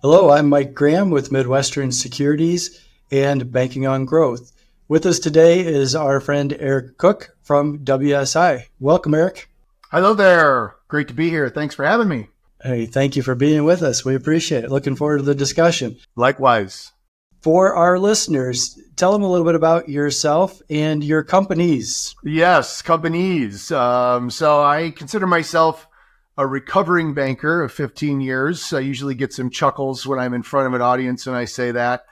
Hello, I'm Mike Graham with Midwestern Securities and Banking on Growth. With us today is our friend Eric Cook from WSI. Welcome, Eric. Hello there. Great to be here. Thanks for having me. Hey, thank you for being with us. We appreciate it. Looking forward to the discussion. Likewise. For our listeners, tell them a little bit about yourself and your companies. Yes, companies. So I consider myself a recovering banker of 15 years. I usually get some chuckles when I'm in front of an audience when I say that.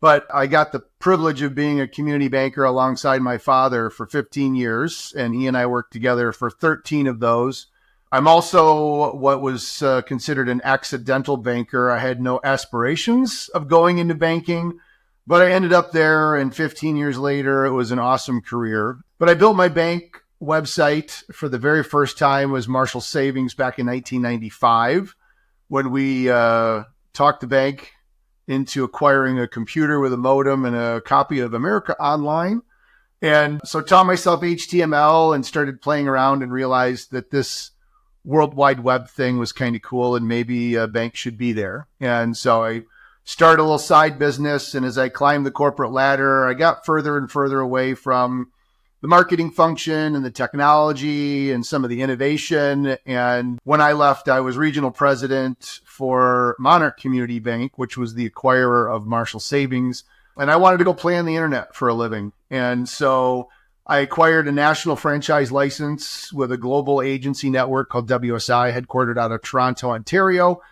But I got the privilege of being a community banker alongside my father for 15 years, and he and I worked together for 13 of those. I'm also what was considered an accidental banker. I had no aspirations of going into banking, but I ended up there, and 15 years later, it was an awesome career. But I built my bank website for the very first time was Marshall Savings back in 1995 when we talked the bank into acquiring a computer with a modem and a copy of America Online. And so taught myself HTML and started playing around and realized that this World Wide Web thing was kind of cool and maybe a bank should be there. And so I started a little side business. And as I climbed the corporate ladder, I got further and further away from the marketing function and the technology and some of the innovation. And when I left, I was regional president for Monarch Community Bank, which was the acquirer of Marshall Savings. And I wanted to go play on the internet for a living. And so I acquired a national franchise license with a global agency network called WSI, headquartered out of Toronto, Ontario.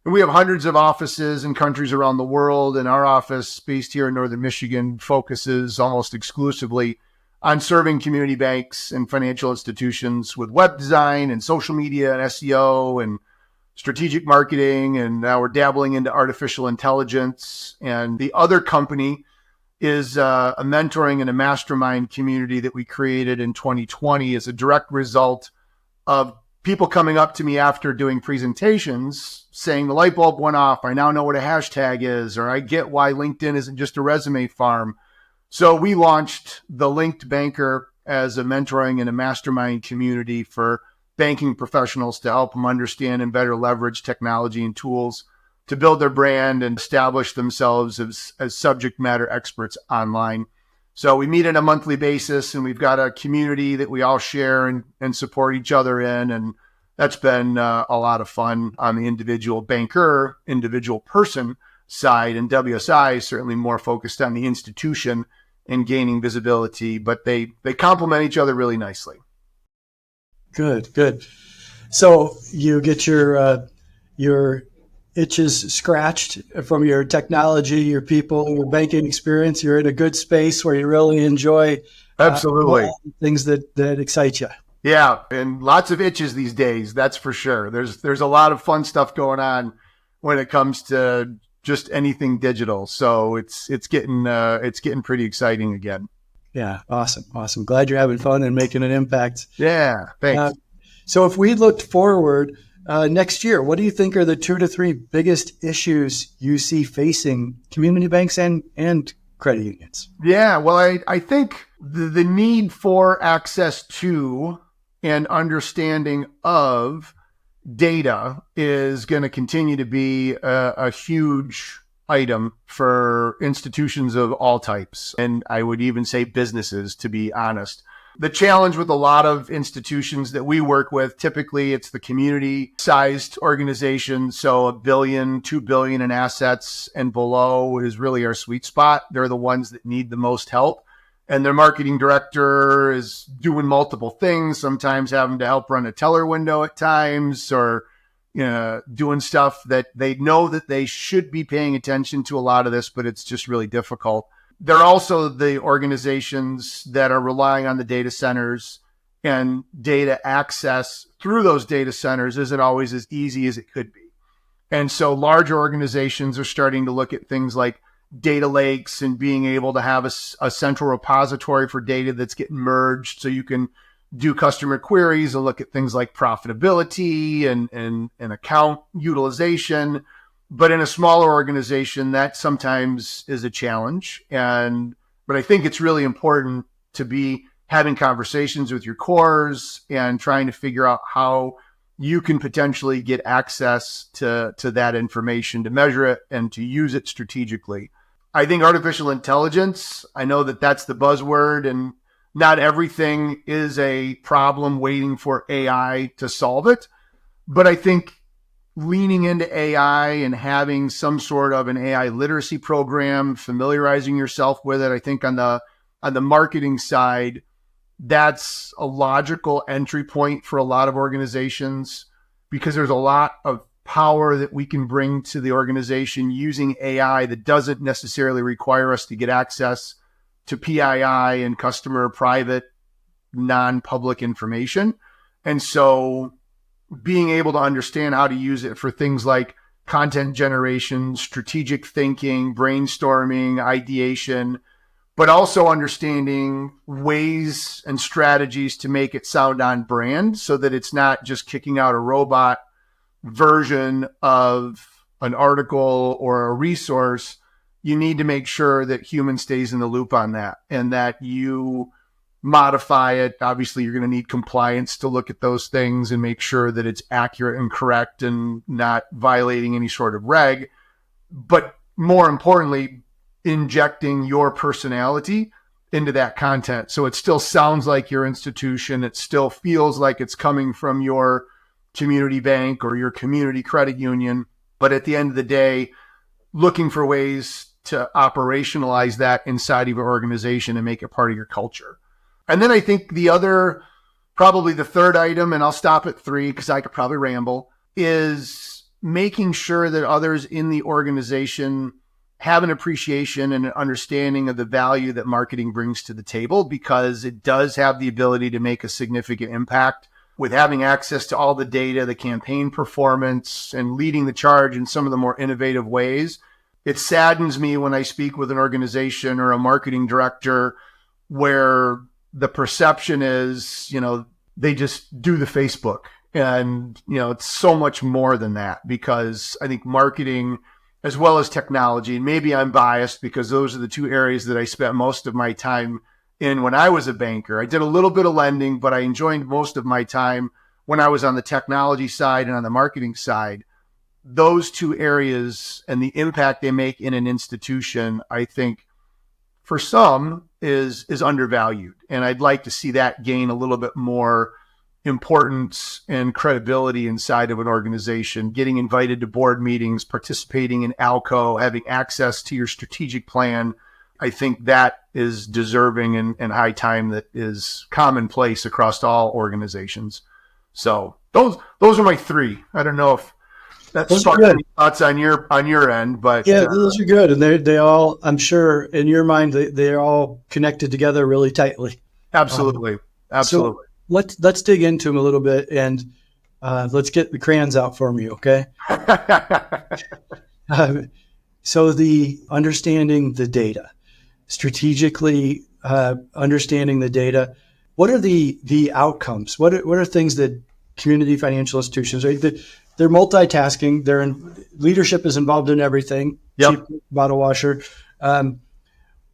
And we have hundreds of offices in countries around the world. And our office, based here in Northern Michigan, focuses almost exclusively on serving community banks and financial institutions with web design and social media and SEO and strategic marketing. And now we're dabbling into artificial intelligence. And the other company is a mentoring and a mastermind community that we created in 2020 as a direct result of people coming up to me after doing presentations saying the light bulb went off. I now know what a hashtag is, or I get why LinkedIn isn't just a resume farm. So we launched the Linked Banker as a mentoring and a mastermind community for banking professionals to help them understand and better leverage technology and tools to build their brand and establish themselves as subject matter experts online. So we meet on a monthly basis, and we've got a community that we all share and support each other in. And that's been a lot of fun on the individual banker, individual person side. And WSI is certainly more focused on the institution and gaining visibility, but they complement each other really nicely. Good. So you get your itches scratched from your technology, your people, your banking experience. You're in a good space where you really enjoy Absolutely things that excite you. Yeah, and lots of itches these days, that's for sure. There's a lot of fun stuff going on when it comes to just anything digital. So it's getting pretty exciting again. Yeah, awesome. Glad you're having fun and making an impact. Yeah, thanks. So if we looked forward next year, what do you think are the 2 to 3 biggest issues you see facing community banks and credit unions? Yeah, well, I think the need for access to and understanding of data is going to continue to be a huge item for institutions of all types. And I would even say businesses, to be honest. The challenge with a lot of institutions that we work with, typically it's the community-sized organizations. So $1 billion, $2 billion in assets and below is really our sweet spot. They're the ones that need the most help. And their marketing director is doing multiple things, sometimes having to help run a teller window at times, or doing stuff that they know that they should be paying attention to a lot of this, but it's just really difficult. They're also the organizations that are relying on the data centers, and data access through those data centers isn't always as easy as it could be. And so larger organizations are starting to look at things like data lakes and being able to have a central repository for data that's getting merged so you can do customer queries and look at things like profitability and account utilization. But in a smaller organization, that sometimes is a challenge. But I think it's really important to be having conversations with your cores and trying to figure out how you can potentially get access to that information, to measure it and to use it strategically. I think artificial intelligence, I know that that's the buzzword, and not everything is a problem waiting for AI to solve it. But I think leaning into AI and having some sort of an AI literacy program, familiarizing yourself with it, I think on the marketing side, that's a logical entry point for a lot of organizations, because there's a lot of power that we can bring to the organization using AI that doesn't necessarily require us to get access to PII and customer private, non-public information. And so being able to understand how to use it for things like content generation, strategic thinking, brainstorming, ideation, but also understanding ways and strategies to make it sound on brand so that it's not just kicking out a robot version of an article or a resource. You need to make sure that human stays in the loop on that and that you modify it. Obviously, you're going to need compliance to look at those things and make sure that it's accurate and correct and not violating any sort of reg. But more importantly, injecting your personality into that content. So it still sounds like your institution. It still feels like it's coming from your community bank or your community credit union. But at the end of the day, looking for ways to operationalize that inside of your organization and make it part of your culture. And then I think probably the third item, and I'll stop at 3 because I could probably ramble, is making sure that others in the organization have an appreciation and an understanding of the value that marketing brings to the table, because it does have the ability to make a significant impact with having access to all the data, the campaign performance, and leading the charge in some of the more innovative ways. It saddens me when I speak with an organization or a marketing director where the perception is, they just do the Facebook. And, it's so much more than that, because I think marketing as well as technology, and maybe I'm biased because those are the two areas that I spent most of my time in when I was a banker. I did a little bit of lending, but I enjoyed most of my time when I was on the technology side and on the marketing side. Those two areas and the impact they make in an institution, I think for some is undervalued. And I'd like to see that gain a little bit more importance and credibility inside of an organization, getting invited to board meetings, participating in ALCO, having access to your strategic plan. I think that is deserving and high time that is commonplace across all organizations. So those are my 3. I don't know if that sparked any thoughts on your end, but yeah, those are good, and they all, I'm sure, in your mind, they're all connected together really tightly. Absolutely. So let's dig into them a little bit, and let's get the crayons out for me, okay? So the understanding the data, strategically understanding the data. What are the outcomes? What are things that community financial institutions, right? They're multitasking. Leadership is involved in everything. Yep. Chief bottle washer.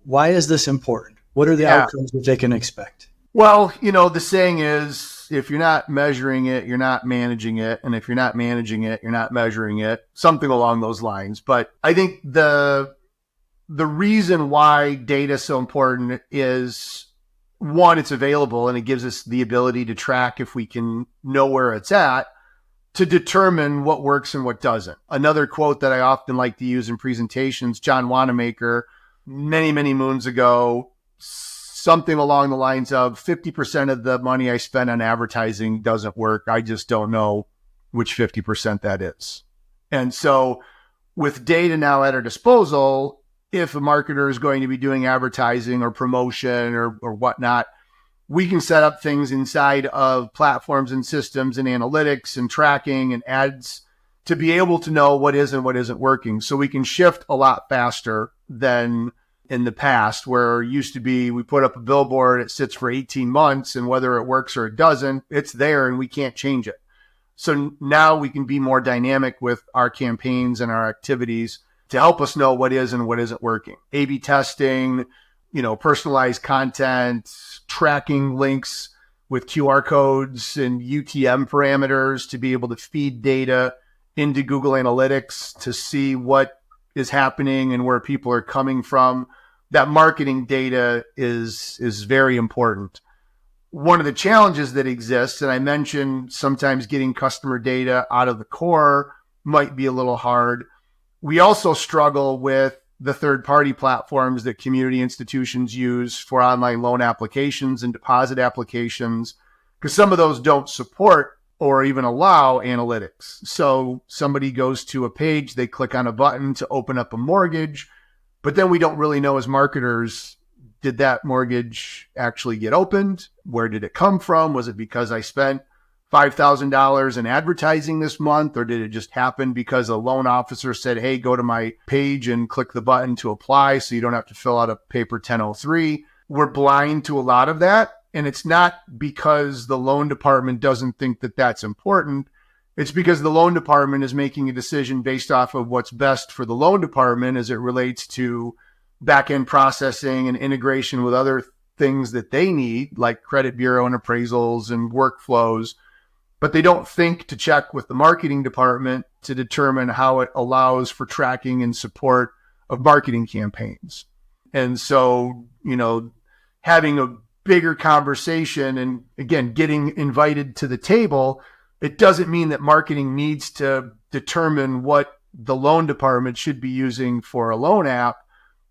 Why is this important? What are the outcomes that they can expect? Well, the saying is, if you're not measuring it, you're not managing it. And if you're not managing it, you're not measuring it, something along those lines. But I think the reason why data is so important is, one, it's available and it gives us the ability to track if we can know where it's at, to determine what works and what doesn't. Another quote that I often like to use in presentations, John Wanamaker, many, many moons ago, something along the lines of 50% of the money I spend on advertising doesn't work. I just don't know which 50% that is. And so with data now at our disposal, if a marketer is going to be doing advertising or promotion or whatnot, we can set up things inside of platforms and systems and analytics and tracking and ads to be able to know what is and what isn't working. So we can shift a lot faster than in the past, where it used to be we put up a billboard, it sits for 18 months, and whether it works or it doesn't, it's there and we can't change it. So now we can be more dynamic with our campaigns and our activities to help us know what is and what isn't working. A/B testing, personalized content, tracking links with QR codes and UTM parameters to be able to feed data into Google Analytics to see what is happening and where people are coming from. That marketing data is very important. One of the challenges that exists, and I mentioned sometimes getting customer data out of the core might be a little hard. We also struggle with the third-party platforms that community institutions use for online loan applications and deposit applications, because some of those don't support or even allow analytics. So somebody goes to a page, they click on a button to open up a mortgage, but then we don't really know as marketers, did that mortgage actually get opened? Where did it come from? Was it because I spent $5,000 in advertising this month, or did it just happen because a loan officer said, hey, go to my page and click the button to apply so you don't have to fill out a paper 1003? We're blind to a lot of that. And it's not because the loan department doesn't think that that's important. It's because the loan department is making a decision based off of what's best for the loan department as it relates to back-end processing and integration with other things that they need, like credit bureau and appraisals and workflows. But they don't think to check with the marketing department to determine how it allows for tracking and support of marketing campaigns. And so, having a bigger conversation and, again, getting invited to the table, it doesn't mean that marketing needs to determine what the loan department should be using for a loan app,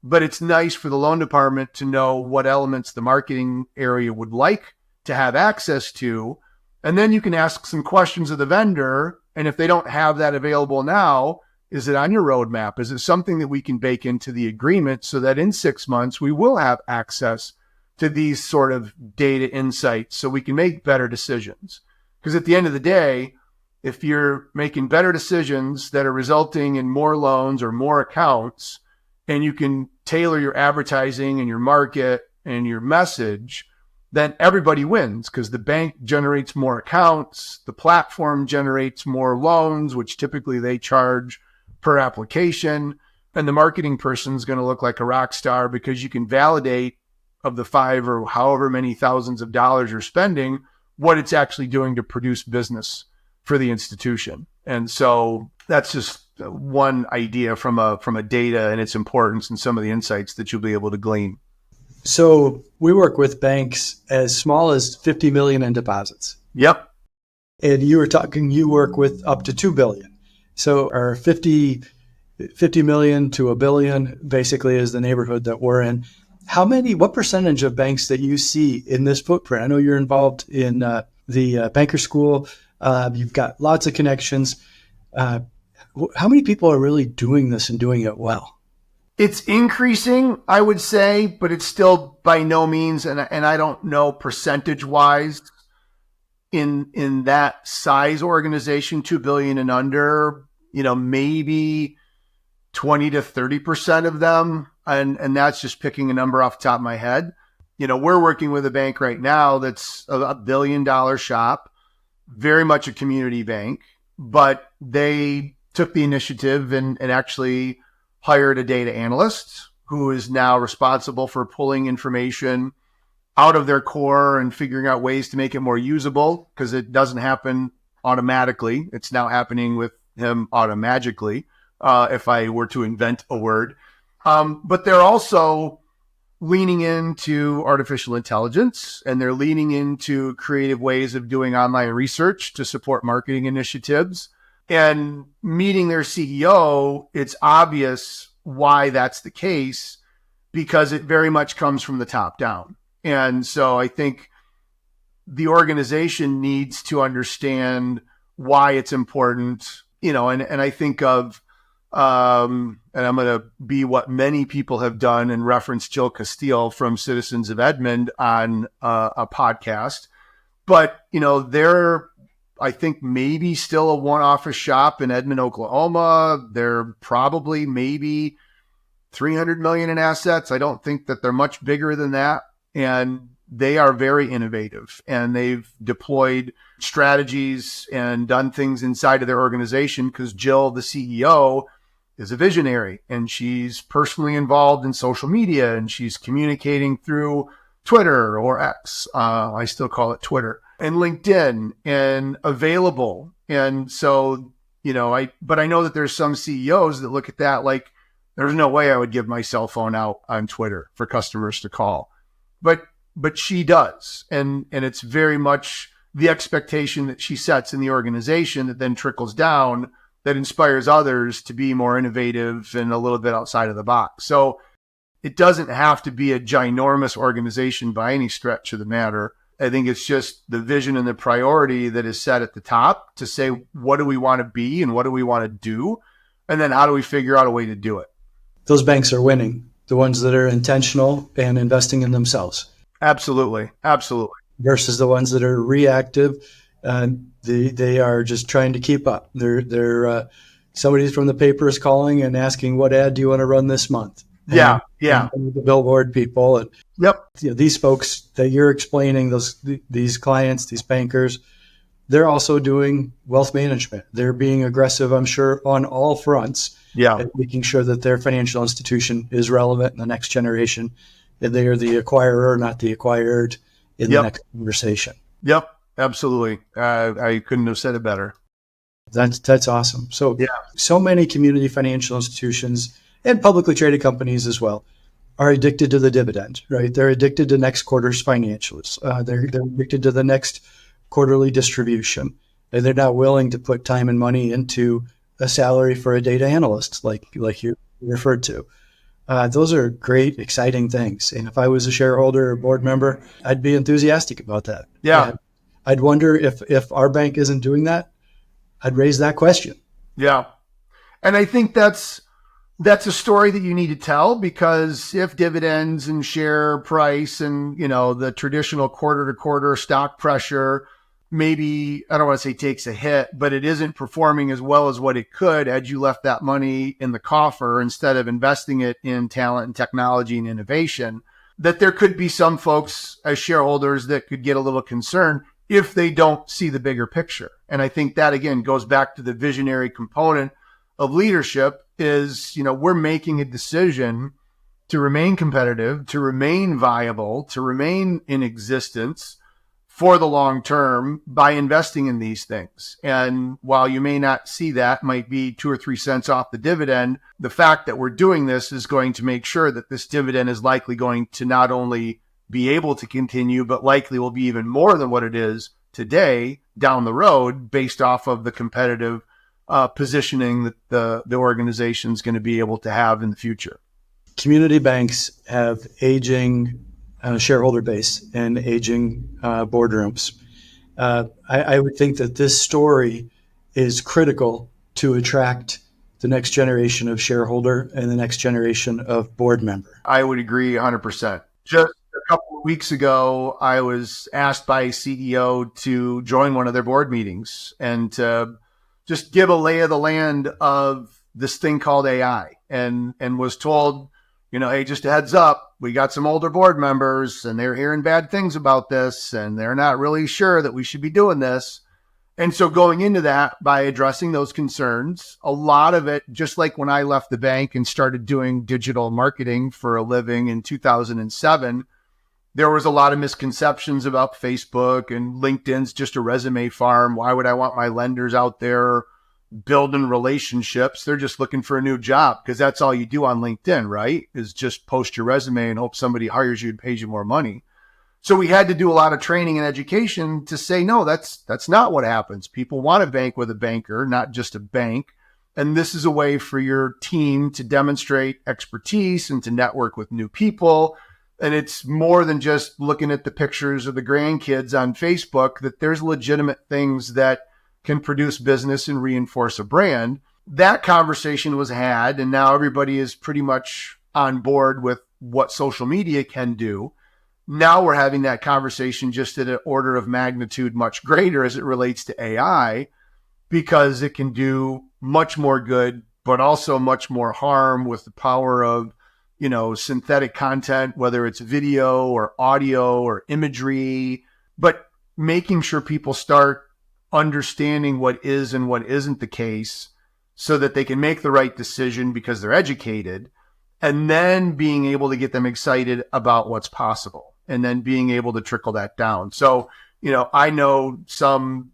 but it's nice for the loan department to know what elements the marketing area would like to have access to. And then you can ask some questions of the vendor. And if they don't have that available now, is it on your roadmap? Is it something that we can bake into the agreement so that in 6 months we will have access to these sort of data insights so we can make better decisions? Because at the end of the day, if you're making better decisions that are resulting in more loans or more accounts, and you can tailor your advertising and your market and your message, then everybody wins, because the bank generates more accounts, the platform generates more loans, which typically they charge per application, and the marketing person is going to look like a rock star because you can validate of the $5 or however many thousands of dollars you're spending, what it's actually doing to produce business for the institution. And so that's just one idea from a data and its importance and some of the insights that you'll be able to glean. So we work with banks as small as 50 million in deposits. Yep. And you work with up to 2 billion. So our 50 million to a billion basically is the neighborhood that we're in. What percentage of banks that you see in this footprint? I know you're involved in the banker school. You've got lots of connections. How many people are really doing this and doing it well? It's increasing, I would say, but it's still by no means, and I don't know percentage wise in that size organization, 2 billion and under, maybe 20 to 30% of them. And that's just picking a number off the top of my head. We're working with a bank right now that's a $1 billion shop, very much a community bank, but they took the initiative and actually hired a data analyst who is now responsible for pulling information out of their core and figuring out ways to make it more usable, because it doesn't happen automatically. It's now happening with him automagically, if I were to invent a word. But they're also leaning into artificial intelligence, and they're leaning into creative ways of doing online research to support marketing initiatives. And meeting their CEO, it's obvious why that's the case, because it very much comes from the top down. And so I think the organization needs to understand why it's important, and I think of, and I'm going to be what many people have done and reference Jill Castile from Citizens of Edmond on a podcast. But, they're, I think, maybe still a one-office shop in Edmond, Oklahoma. They're probably maybe 300 million in assets. I don't think that they're much bigger than that. And they are very innovative, and they've deployed strategies and done things inside of their organization because Jill, the CEO, is a visionary, and she's personally involved in social media, and she's communicating through Twitter or X. I still call it Twitter, and LinkedIn, and available. And so, but I know that there's some CEOs that look at that like, there's no way I would give my cell phone out on Twitter for customers to call. But she does. And it's very much the expectation that she sets in the organization that then trickles down, that inspires others to be more innovative and a little bit outside of the box. So it doesn't have to be a ginormous organization by any stretch of the matter. I think it's just the vision and the priority that is set at the top to say, what do we want to be and what do we want to do? And then how do we figure out a way to do it? Those banks are winning, the ones that are intentional and investing in themselves. Absolutely. Absolutely. Versus the ones that are reactive. They are just trying to keep up. They're somebody from the paper is calling and asking, what ad do you want to run this month? Yeah. And the billboard people. And yep. These folks that you're explaining, these clients, these bankers, they're also doing wealth management. They're being aggressive, I'm sure, on all fronts. Yeah. At making sure that their financial institution is relevant in the next generation, and they are the acquirer, not the acquired in the next conversation. Yep. Absolutely. I couldn't have said it better. That's awesome. So many community financial institutions and publicly traded companies as well are addicted to the dividend, right? They're addicted to next quarter's financials. They're addicted to the next quarterly distribution. And they're not willing to put time and money into a salary for a data analyst like you referred to. Those are great, exciting things. And if I was a shareholder or board member, I'd be enthusiastic about that. Yeah. And I'd wonder if our bank isn't doing that, I'd raise that question. Yeah. And I think that's a story that you need to tell, because if dividends and share price and, the traditional quarter to quarter stock pressure, maybe, I don't want to say takes a hit, but it isn't performing as well as what it could had you left that money in the coffer instead of investing it in talent and technology and innovation, that there could be some folks as shareholders that could get a little concerned if they don't see the bigger picture. And I think that, again, goes back to the visionary component of leadership is, we're making a decision to remain competitive, to remain viable, to remain in existence for the long term by investing in these things. And while you may not see that, might be 2 or 3 cents off the dividend, the fact that we're doing this is going to make sure that this dividend is likely going to not only be able to continue, but likely will be even more than what it is today down the road based off of the competitive positioning that the organization is going to be able to have in the future. Community banks have aging shareholder base and aging boardrooms. I would think that this story is critical to attract the next generation of shareholder and the next generation of board member. I would agree 100%. Just a couple of weeks ago, I was asked by a CEO to join one of their board meetings and to just give a lay of the land of this thing called AI, and was told, hey, just a heads up, we got some older board members and they're hearing bad things about this and they're not really sure that we should be doing this. And so going into that, by addressing those concerns, a lot of it, just like when I left the bank and started doing digital marketing for a living in 2007, there was a lot of misconceptions about Facebook, and LinkedIn's just a resume farm. Why would I want my lenders out there building relationships? They're just looking for a new job, because that's all you do on LinkedIn, right? Is just post your resume and hope somebody hires you and pays you more money. So we had to do a lot of training and education to say, no, that's not what happens. People want to bank with a banker, not just a bank. And this is a way for your team to demonstrate expertise and to network with new people. And it's more than just looking at the pictures of the grandkids on Facebook, that there's legitimate things that can produce business and reinforce a brand. That conversation was had, and now everybody is pretty much on board with what social media can do. Now we're having that conversation just at an order of magnitude much greater as it relates to AI, because it can do much more good, but also much more harm with the power of, synthetic content, whether it's video or audio or imagery, but making sure people start understanding what is and what isn't the case so that they can make the right decision because they're educated. and then being able to get them excited about what's possible and then being able to trickle that down. So, I know some,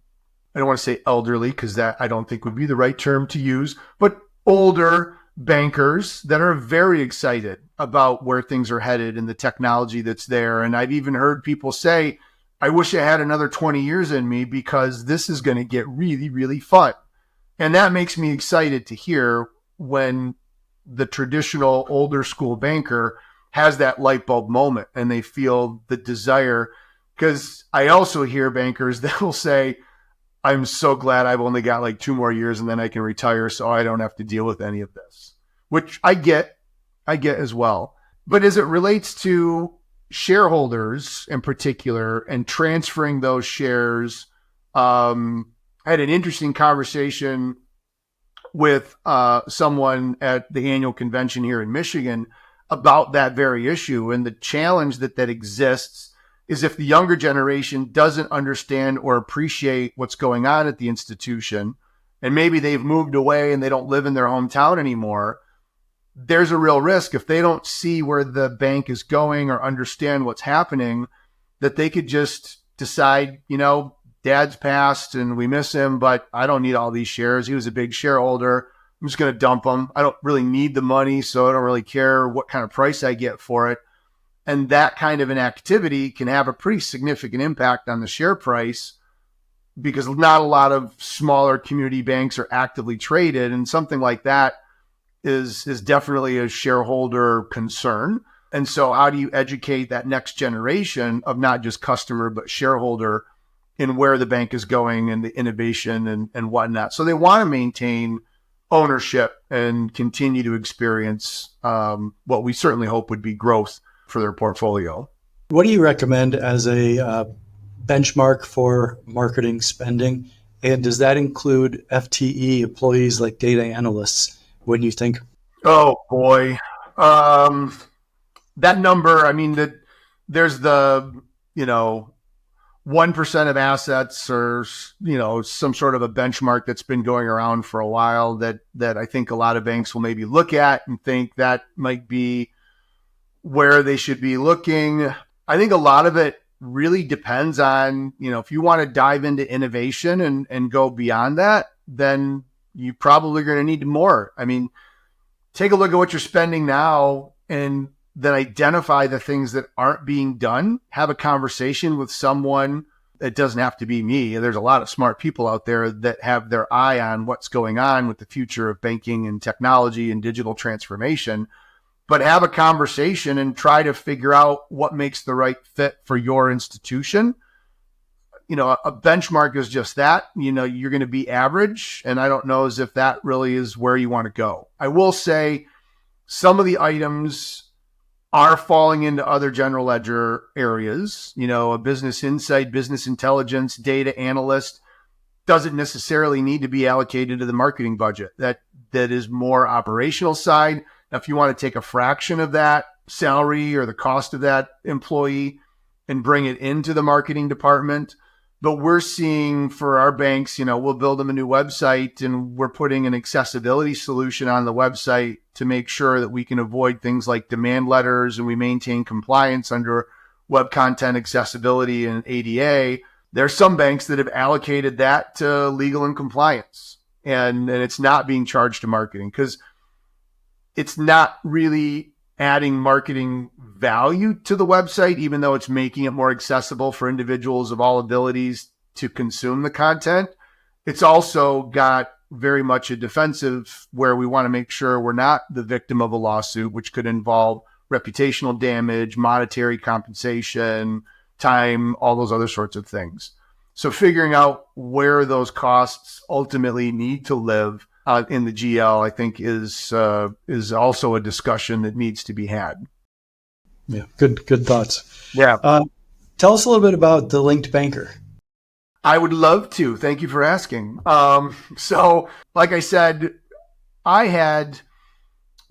I don't want to say elderly because that I don't think would be the right term to use, but older bankers that are very excited about where things are headed and the technology that's there. And I've even heard people say, I wish I had another 20 years in me because this is going to get really, really fun. And that makes me excited to hear when the traditional older school banker has that light bulb moment and they feel the desire. Because I also hear bankers that will say, I'm so glad I've only got like 2 more years and then I can retire so I don't have to deal with any of this, which I get as well. But as it relates to shareholders in particular and transferring those shares, I had an interesting conversation with someone at the annual convention here in Michigan about that very issue. And the challenge that exists is if the younger generation doesn't understand or appreciate what's going on at the institution, and maybe they've moved away and they don't live in their hometown anymore, there's a real risk if they don't see where the bank is going or understand what's happening, that they could just decide, dad's passed and we miss him, but I don't need all these shares. He was a big shareholder. I'm just going to dump them. I don't really need the money, so I don't really care what kind of price I get for it. And that kind of an activity can have a pretty significant impact on the share price because not a lot of smaller community banks are actively traded. And something like that is definitely a shareholder concern. And so how do you educate that next generation of not just customer, but shareholder in where the bank is going and the innovation and whatnot? So they want to maintain ownership and continue to experience what we certainly hope would be growth for their portfolio. What do you recommend as a benchmark for marketing spending? And does that include FTE employees like data analysts? When you think? Oh boy, that number. I mean, there's the 1% of assets, or some sort of a benchmark that's been going around for a while. That I think a lot of banks will maybe look at and think that might be where they should be looking. I think a lot of it really depends on if you want to dive into innovation and go beyond that, then you probably are going to need more. I mean, take a look at what you're spending now and then identify the things that aren't being done. Have a conversation with someone. It doesn't have to be me. There's a lot of smart people out there that have their eye on what's going on with the future of banking and technology and digital transformation. But have a conversation and try to figure out what makes the right fit for your institution. A benchmark is just that. You're going to be average, and I don't know as if that really is where you want to go. I will say some of the items are falling into other general ledger areas. A business insight, business intelligence, data analyst doesn't necessarily need to be allocated to the marketing budget. That is more operational side. Now, if you want to take a fraction of that salary or the cost of that employee and bring it into the marketing department. But we're seeing for our banks, we'll build them a new website and we're putting an accessibility solution on the website to make sure that we can avoid things like demand letters and we maintain compliance under web content accessibility and ADA. There are some banks that have allocated that to legal and compliance, and it's not being charged to marketing because it's not really adding marketing value to the website, even though it's making it more accessible for individuals of all abilities to consume the content. It's also got very much a defensive where we want to make sure we're not the victim of a lawsuit, which could involve reputational damage, monetary compensation, time, all those other sorts of things. So figuring out where those costs ultimately need to live in the GL, I think is also a discussion that needs to be had. Yeah, good thoughts. Yeah. Tell us a little bit about the linked banker. I would love to. Thank you for asking. So, like I said, I had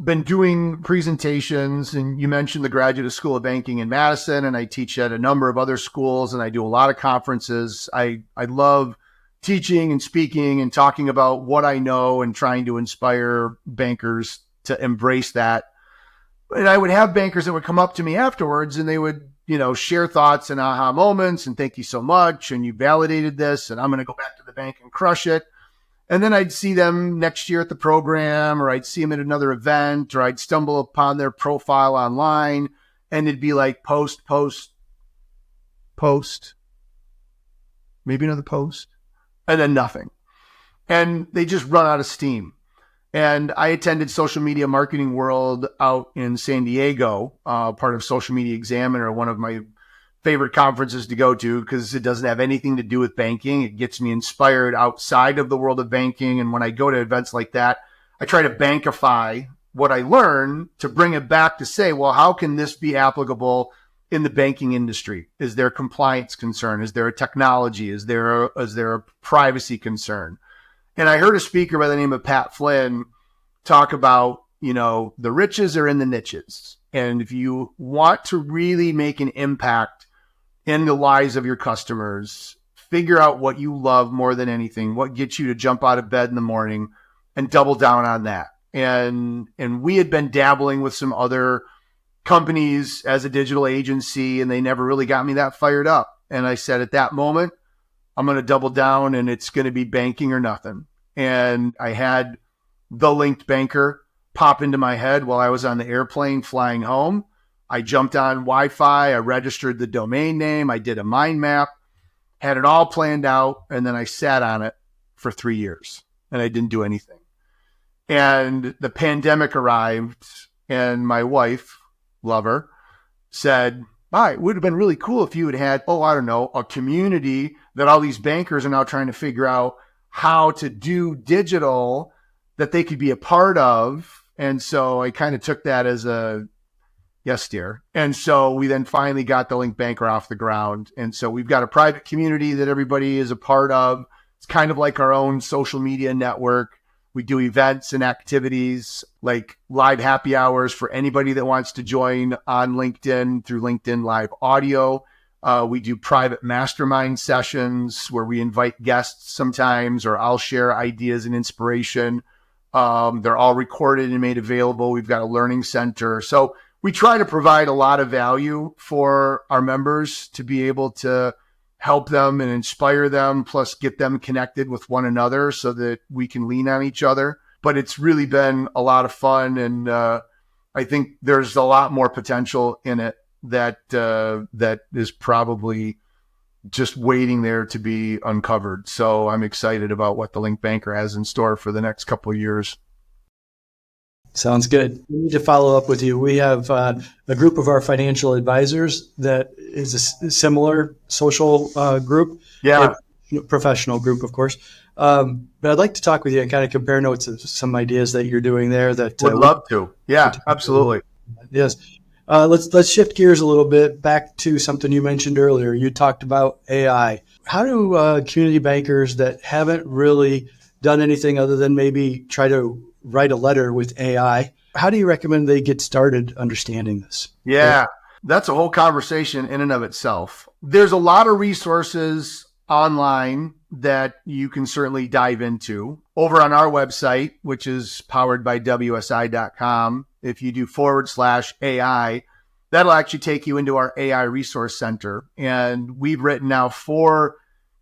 been doing presentations, and you mentioned the Graduate School of Banking in Madison, and I teach at a number of other schools, and I do a lot of conferences. I love teaching and speaking and talking about what I know and trying to inspire bankers to embrace that. And I would have bankers that would come up to me afterwards and they would, share thoughts and aha moments and thank you so much. And you validated this and I'm going to go back to the bank and crush it. And then I'd see them next year at the program, or I'd see them at another event, or I'd stumble upon their profile online and it'd be like post, maybe another post, and then nothing. And they just run out of steam. And I attended Social Media Marketing World out in San Diego, part of Social Media Examiner, one of my favorite conferences to go to because it doesn't have anything to do with banking. It gets me inspired outside of the world of banking. And when I go to events like that, I try to bankify what I learn to bring it back to say, well, how can this be applicable in the banking industry? Is there a compliance concern? Is there a technology? Is there a privacy concern? And I heard a speaker by the name of Pat Flynn talk about, the riches are in the niches. And if you want to really make an impact in the lives of your customers, figure out what you love more than anything, what gets you to jump out of bed in the morning, and double down on that. And we had been dabbling with some other companies as a digital agency, and they never really got me that fired up. And I said, at that moment, I'm going to double down and it's going to be banking or nothing. And I had the linked banker pop into my head while I was on the airplane flying home. I jumped on Wi-Fi. I registered the domain name. I did a mind map, had it all planned out. And then I sat on it for 3 years and I didn't do anything. And the pandemic arrived and my wife, lover, said, it would have been really cool if you had had, a community that all these bankers are now trying to figure out how to do digital that they could be a part of. And so I kind of took that as a yes, dear. And so we then finally got the Link Banker off the ground. And so we've got a private community that everybody is a part of. It's kind of like our own social media network. We do events and activities like live happy hours for anybody that wants to join on LinkedIn through LinkedIn Live Audio. We do private mastermind sessions where we invite guests sometimes, or I'll share ideas and inspiration. They're all recorded and made available. We've got a learning center. So we try to provide a lot of value for our members to be able to help them and inspire them, plus get them connected with one another so that we can lean on each other. But it's really been a lot of fun. And I think there's a lot more potential in it that is probably just waiting there to be uncovered. So I'm excited about what the Link Banker has in store for the next couple of years. Sounds good. We need to follow up with you. We have a group of our financial advisors that is a similar social group. Yeah. Professional group, of course. But I'd like to talk with you and kind of compare notes of some ideas that you're doing there. That would love to. Yeah, absolutely. Yes. Let's shift gears a little bit back to something you mentioned earlier. You talked about AI. How do community bankers that haven't really done anything other than maybe try to write a letter with AI, how do you recommend they get started understanding this? Yeah, that's a whole conversation in and of itself. There's a lot of resources online that you can certainly dive into. Over on our website, which is powered by WSI.com, if you do /AI, that'll actually take you into our AI resource center. And we've written now 4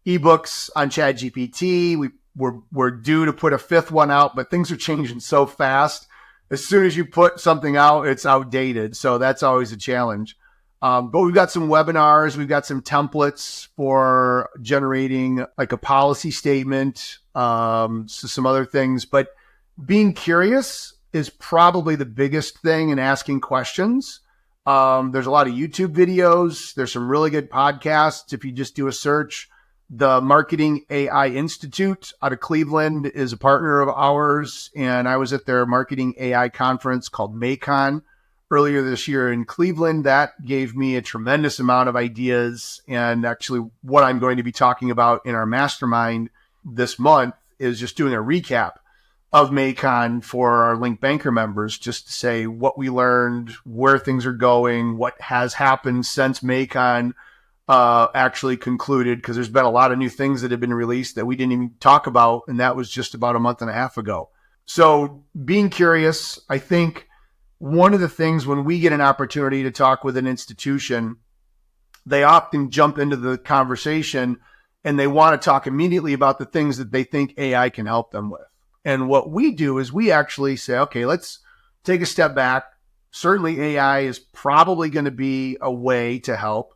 ebooks on ChatGPT. We're due to put a 5th one out, but things are changing so fast. As soon as you put something out, it's outdated. So that's always a challenge. But we've got some webinars. We've got some templates for generating like a policy statement, so some other things. But being curious is probably the biggest thing, and asking questions. There's a lot of YouTube videos. There's some really good podcasts. If you just do a search, the Marketing AI Institute out of Cleveland is a partner of ours. And I was at their Marketing AI conference called MACON earlier this year in Cleveland. That gave me a tremendous amount of ideas. And actually what I'm going to be talking about in our mastermind this month is just doing a recap of MACON for our Link Banker members, just to say what we learned, where things are going, what has happened since MACON actually concluded, because there's been a lot of new things that have been released that we didn't even talk about, and that was just about a month and a half ago. So being curious, I think one of the things when we get an opportunity to talk with an institution, they often jump into the conversation and they want to talk immediately about the things that they think AI can help them with. And what we do is we actually say, okay, let's take a step back. Certainly AI is probably going to be a way to help,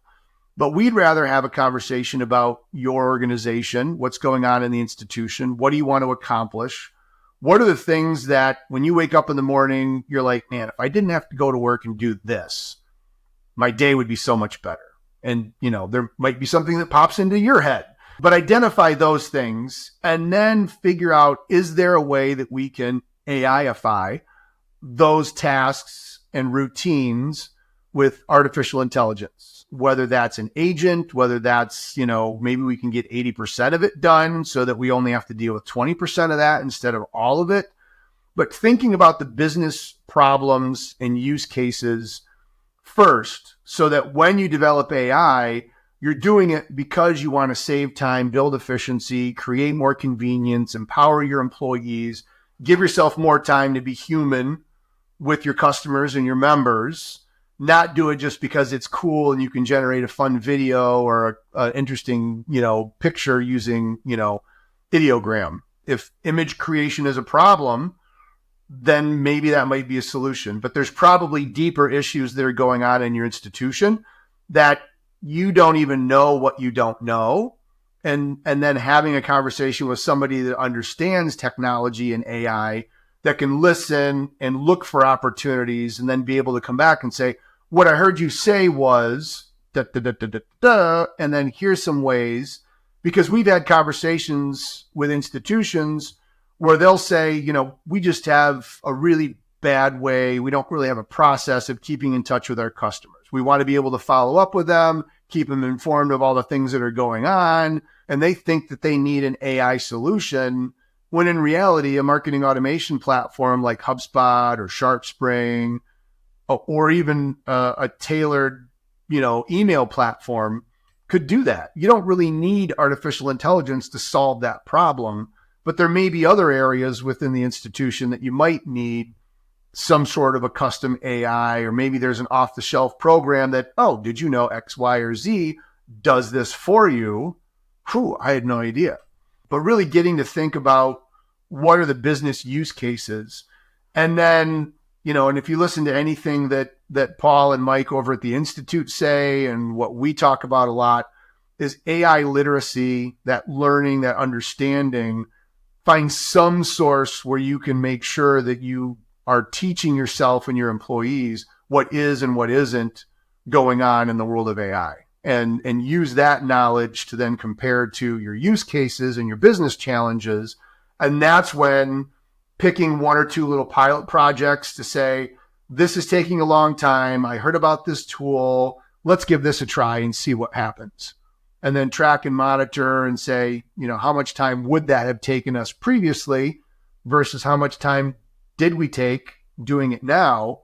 but we'd rather have a conversation about your organization, what's going on in the institution, what do you want to accomplish? What are the things that when you wake up in the morning, you're like, man, if I didn't have to go to work and do this, my day would be so much better. And, there might be something that pops into your head, but identify those things and then figure out, is there a way that we can AIify those tasks and routines with artificial intelligence, whether that's an agent, whether that's, maybe we can get 80% of it done so that we only have to deal with 20% of that instead of all of it. But thinking about the business problems and use cases first, so that when you develop AI, you're doing it because you want to save time, build efficiency, create more convenience, empower your employees, give yourself more time to be human with your customers and your members, not do it just because it's cool and you can generate a fun video or an interesting, picture using, ideogram. If image creation is a problem, then maybe that might be a solution. But there's probably deeper issues that are going on in your institution that you don't even know what you don't know. And then having a conversation with somebody that understands technology and AI that can listen and look for opportunities and then be able to come back and say, what I heard you say was da, da, da, da, da, da, and then here's some ways, because we've had conversations with institutions where they'll say, we just have a really bad way. We don't really have a process of keeping in touch with our customers. We want to be able to follow up with them, keep them informed of all the things that are going on. And they think that they need an AI solution, when in reality, a marketing automation platform like HubSpot or SharpSpring, or even a tailored, email platform could do that. You don't really need artificial intelligence to solve that problem. But there may be other areas within the institution that you might need some sort of a custom AI, or maybe there's an off-the-shelf program that, did you know X, Y, or Z does this for you? Whew, I had no idea. But really getting to think about what are the business use cases. And then, and if you listen to anything that Paul and Mike over at the Institute say, and what we talk about a lot, is AI literacy, that learning, that understanding. Find some source where you can make sure that you are teaching yourself and your employees what is and what isn't going on in the world of AI, and use that knowledge to then compare to your use cases and your business challenges. And that's when picking one or two little pilot projects to say, this is taking a long time. I heard about this tool. Let's give this a try and see what happens. And then track and monitor and say, how much time would that have taken us previously versus how much time did we take doing it now?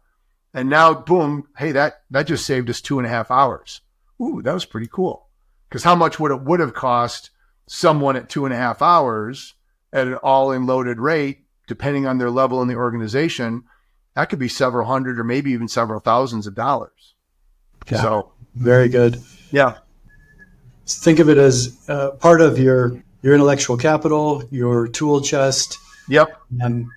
And now, boom, hey, that just saved us 2.5 hours. Ooh, that was pretty cool. Because how much would have cost someone at 2.5 hours at an all-in loaded rate, depending on their level in the organization? That could be several hundred or maybe even several thousands of dollars. Yeah, so very good. Yeah. Think of it as part of your intellectual capital, your tool chest. Yep. And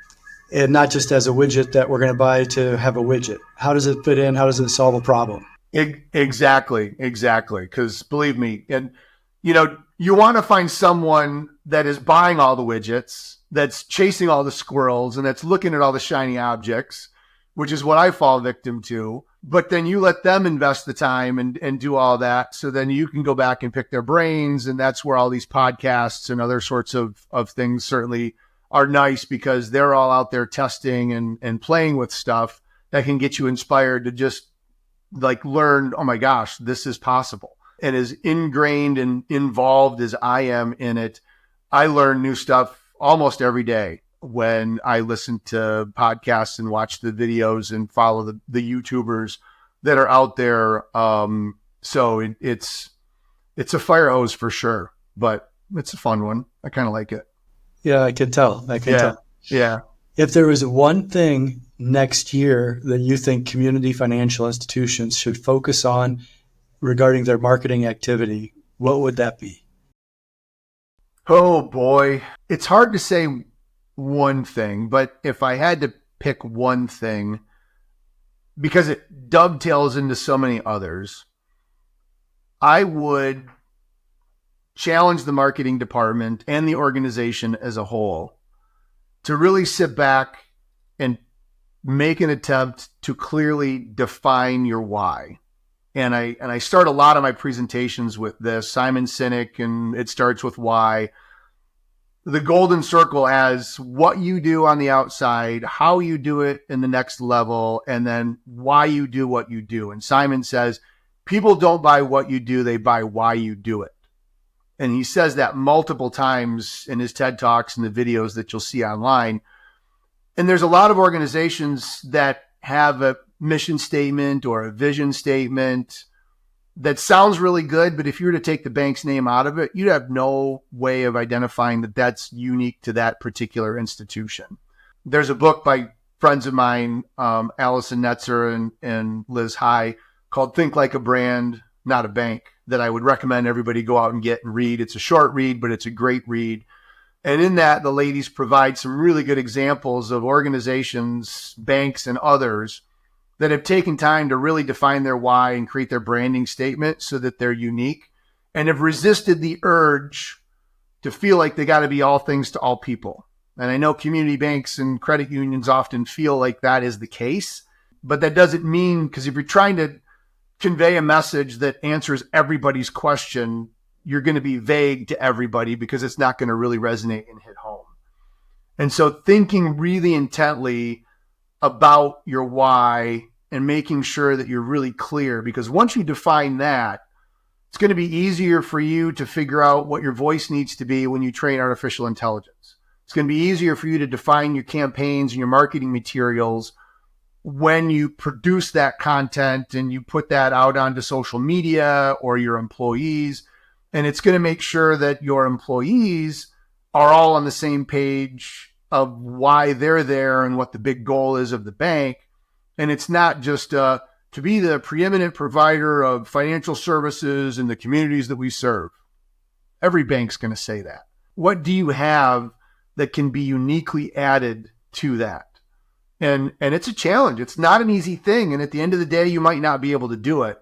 not just as a widget that we're going to buy to have a widget. How does it fit in? How does it solve a problem? Exactly. Because believe me, and you want to find someone that is buying all the widgets, that's chasing all the squirrels, and that's looking at all the shiny objects, which is what I fall victim to. But then you let them invest the time and do all that. So then you can go back and pick their brains. And that's where all these podcasts and other sorts of things certainly are nice, because they're all out there testing and playing with stuff that can get you inspired to just learn, oh my gosh, this is possible. And as ingrained and involved as I am in it, I learn new stuff almost every day when I listen to podcasts and watch the videos and follow the YouTubers that are out there. So it's a fire hose for sure, but it's a fun one. I kind of like it. Yeah, I can tell. Yeah. If there was one thing next year that you think community financial institutions should focus on regarding their marketing activity, what would that be? Oh boy. It's hard to say one thing, but if I had to pick one thing, because it dovetails into so many others, I would challenge the marketing department and the organization as a whole to really sit back and make an attempt to clearly define your why. And I start a lot of my presentations with this, Simon Sinek, and it starts with why. The golden circle has what you do on the outside, how you do it in the next level, and then why you do what you do. And Simon says, people don't buy what you do, they buy why you do it. And he says that multiple times in his TED Talks and the videos that you'll see online. And there's a lot of organizations that have a mission statement or a vision statement that sounds really good, but if you were to take the bank's name out of it, you'd have no way of identifying that that's unique to that particular institution. There's a book by friends of mine, Allison Netzer and Liz High, called Think Like a Brand, Not a Bank, that I would recommend everybody go out and get and read. It's a short read, but it's a great read. And in that, the ladies provide some really good examples of organizations, banks, and others that have taken time to really define their why and create their branding statement so that they're unique, and have resisted the urge to feel like they got to be all things to all people. And I know community banks and credit unions often feel like that is the case, but that doesn't mean, because if you're trying to convey a message that answers everybody's question, you're going to be vague to everybody because it's not going to really resonate and hit home. And so thinking really intently about your why and making sure that you're really clear, because once you define that, it's going to be easier for you to figure out what your voice needs to be when you train artificial intelligence. It's going to be easier for you to define your campaigns and your marketing materials when you produce that content and you put that out onto social media or your employees. And it's going to make sure that your employees are all on the same page of why they're there and what the big goal is of the bank. And it's not just to be the preeminent provider of financial services in the communities that we serve. Every bank's going to say that. What do you have that can be uniquely added to that? And it's a challenge. It's not an easy thing. And at the end of the day, you might not be able to do it.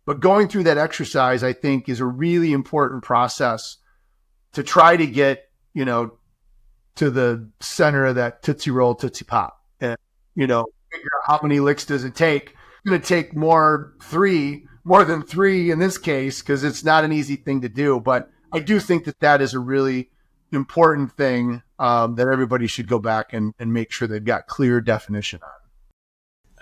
But going through that exercise, I think, is a really important process to try to get, to the center of that Tootsie Roll, Tootsie Pop. And, figure out how many licks does it take. It's going to take more than three in this case, because it's not an easy thing to do. But I do think that is a really important thing that everybody should go back and make sure they've got clear definition on.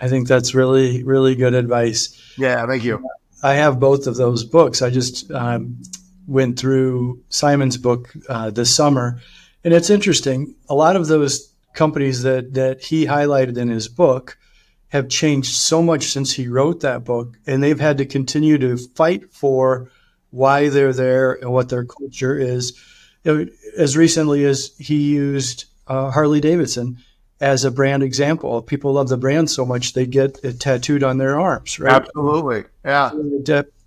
I think that's really, really good advice. Yeah, thank you. I have both of those books. I just went through Simon's book this summer. And it's interesting. A lot of those companies that he highlighted in his book have changed so much since he wrote that book. And they've had to continue to fight for why they're there and what their culture is. As recently as he used Harley Davidson as a brand example. People love the brand so much they get it tattooed on their arms, right? Absolutely. Yeah.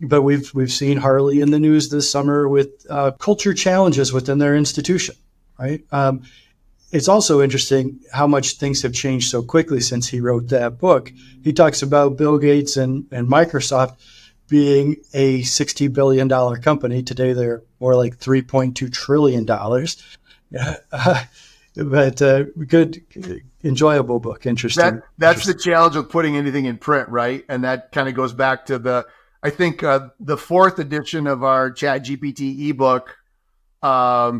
But we've seen Harley in the news this summer with culture challenges within their institution, right? It's also interesting how much things have changed so quickly since he wrote that book. He talks about Bill Gates and Microsoft being a $60 billion company. Today, they're more like $3.2 trillion. But good, enjoyable book. Interesting. That's the challenge of putting anything in print, right? And that kind of goes back to the fourth edition of our ChatGPT ebook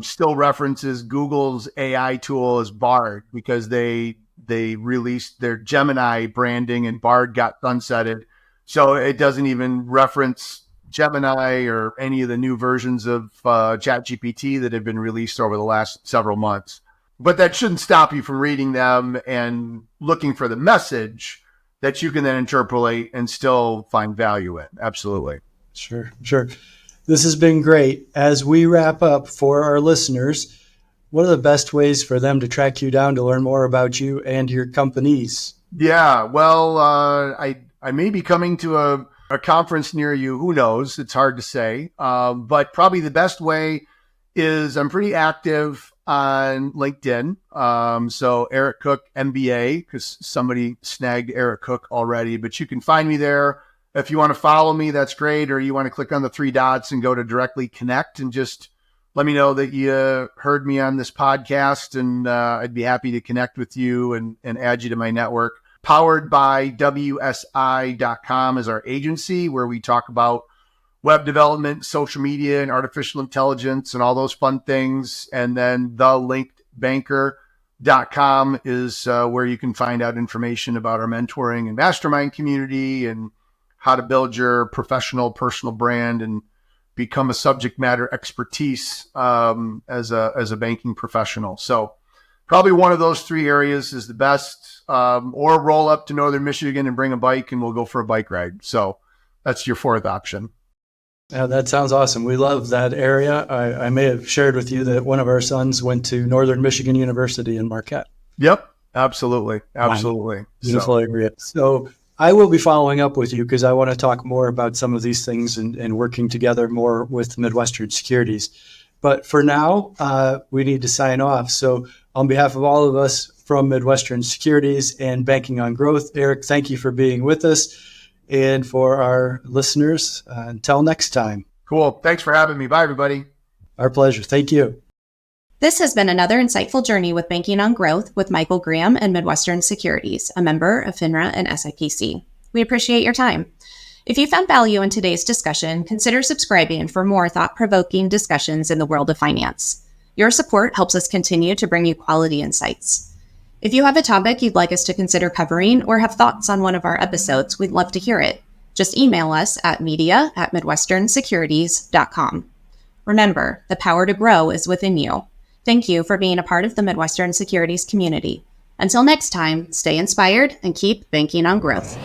still references Google's AI tool as Bard, because they released their Gemini branding and Bard got sunsetted. So it doesn't even reference Gemini or any of the new versions of ChatGPT that have been released over the last several months. But that shouldn't stop you from reading them and looking for the message that you can then interpolate and still find value in. Absolutely. Sure. This has been great. As we wrap up for our listeners, what are the best ways for them to track you down to learn more about you and your companies? Yeah, well, I may be coming to a conference near you. Who knows? It's hard to say. But probably the best way is I'm pretty active on LinkedIn. So Eric Cook MBA, because somebody snagged Eric Cook already, but you can find me there. If you want to follow me, that's great. Or you want to click on the three dots and go to directly connect and just let me know that you heard me on this podcast, and I'd be happy to connect with you and add you to my network. Powered by WSI.com is our agency, where we talk about web development, social media, and artificial intelligence and all those fun things. And then thelinkedbanker.com is where you can find out information about our mentoring and mastermind community and how to build your professional, personal brand and become a subject matter expertise as a banking professional. So probably one of those three areas is the best, or roll up to Northern Michigan and bring a bike and we'll go for a bike ride. So that's your fourth option. Yeah, that sounds awesome. We love that area. I may have shared with you that one of our sons went to Northern Michigan University in Marquette. Yep, absolutely. Absolutely. Beautiful area. So I will be following up with you because I want to talk more about some of these things and working together more with Midwestern Securities. But for now, we need to sign off. So on behalf of all of us from Midwestern Securities and Banking on Growth, Eric, thank you for being with us. And for our listeners, until next time. Cool. Thanks for having me. Bye, everybody. Our pleasure. Thank you. This has been another insightful journey with Banking on Growth with Michael Graham and Midwestern Securities, a member of FINRA and SIPC. We appreciate your time. If you found value in today's discussion, consider subscribing for more thought-provoking discussions in the world of finance. Your support helps us continue to bring you quality insights. If you have a topic you'd like us to consider covering or have thoughts on one of our episodes, we'd love to hear it. Just email us at media@midwesternsecurities.com. Remember, the power to grow is within you. Thank you for being a part of the Midwestern Securities community. Until next time, stay inspired and keep banking on growth.